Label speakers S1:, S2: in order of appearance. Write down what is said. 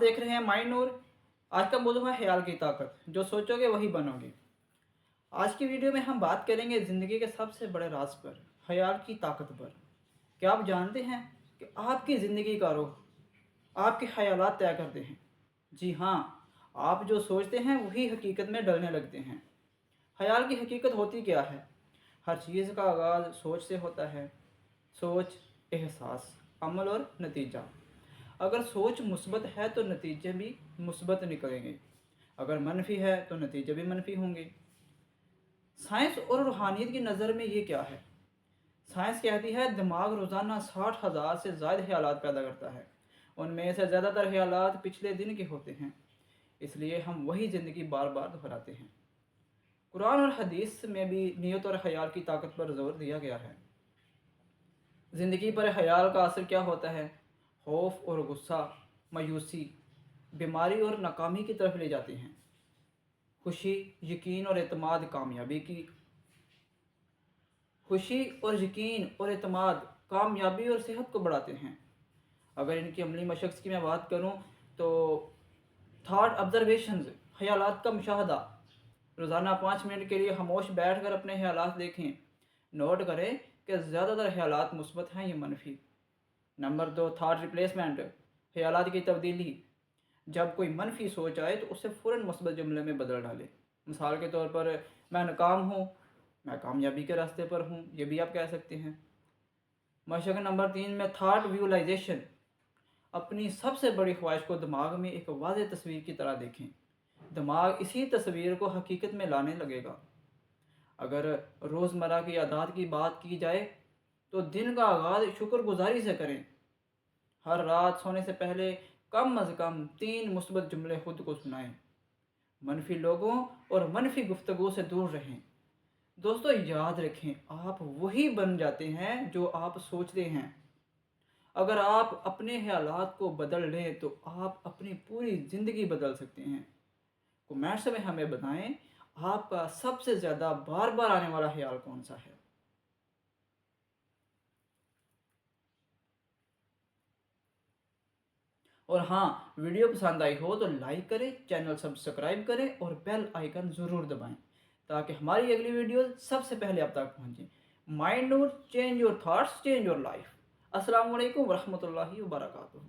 S1: देख रहे हैं माइंड नूर। आज का मौजूद है ख्याल की ताकत, जो सोचोगे वही बनोगे। आज की वीडियो में हम बात करेंगे ज़िंदगी के सबसे बड़े राज पर, ख्याल की ताकत पर। क्या आप जानते हैं कि आपकी ज़िंदगी का रुख आपके ख्यालात तय करते हैं। जी हाँ, आप जो सोचते हैं वही हकीकत में ढलने लगते हैं। ख्याल की हकीकत होती क्या है? हर चीज़ का आगाज़ सोच से होता है। सोच, एहसास, अमल और नतीजा। अगर सोच मुस्बत है तो नतीजे भी मुस्बत निकलेंगे। अगर मनफी है तो नतीजे भी मनफी होंगे। साइंस और रूहानियत की नज़र में ये क्या है? साइंस कहती है दिमाग रोज़ाना 60,000 से ज़्यादा ख्यालात पैदा करता है। उनमें से ज़्यादातर ख्यालात पिछले दिन के होते हैं, इसलिए हम वही ज़िंदगी बार बार दोहराते हैं। कुरान और हदीस में भी नीयत और ख्याल की ताकत पर जोर दिया गया है। ज़िंदगी पर ख्याल का असर क्या होता है? खौफ और गुस्सा मायूसी, बीमारी और नाकामी की तरफ ले जाते हैं। खुशी, यकीन और एतमाद कामयाबी की खुशी और यकीन और एतमाद कामयाबी और सेहत को बढ़ाते हैं। अगर इनकी अमली मशक्स की मैं बात करूं तो थाट ऑब्जर्वेशंस, ख्यालात का मुशाहदा। रोज़ाना 5 मिनट के लिए खामोश बैठ कर अपने ख्यालात देखें। नोट करें कि ज़्यादातर ख्यालात मुस्बत हैं या मनफी। नंबर 2, थाट रिप्लेसमेंट, ख्यालात की तब्दीली। जब कोई मनफी सोच आए तो उसे फ़ौरन मुस्बत जुमले में बदल डालें। मिसाल के तौर पर, मैं नाकाम हूँ, मैं कामयाबी के रास्ते पर हूँ, ये भी आप कह सकते हैं। मशक नंबर 3 में थाट विजुअलाइजेशन, अपनी सबसे बड़ी ख्वाहिश को दिमाग में एक वाज़ेह तस्वीर की तरह देखें। दिमाग इसी तस्वीर को हकीकत में लाने लगेगा। अगर रोज़मर्रा की आदत की बात की जाए तो दिन का आगाज़ शुक्रगुजारी से करें। हर रात सोने से पहले कम अज़ कम 3 मुस्बत जुमले खुद को सुनाएं। मनफी लोगों और मनफी गुफ्तगू से दूर रहें। दोस्तों, याद रखें, आप वही बन जाते हैं जो आप सोचते हैं। अगर आप अपने ख्यालात को बदल लें तो आप अपनी पूरी ज़िंदगी बदल सकते हैं। कमेंट्स में हमें बताएं, आपका सबसे ज़्यादा बार बार आने वाला ख्याल कौन सा है। और हाँ, वीडियो पसंद आई हो तो लाइक करें, चैनल सब्सक्राइब करें और बेल आइकन ज़रूर दबाएं ताकि हमारी अगली वीडियो सबसे पहले आप तक पहुँचे। Mind Noor, change your thoughts, change your life. अस्सलाम वालेकुम वरहमतुल्लाहि वबरकातुहू।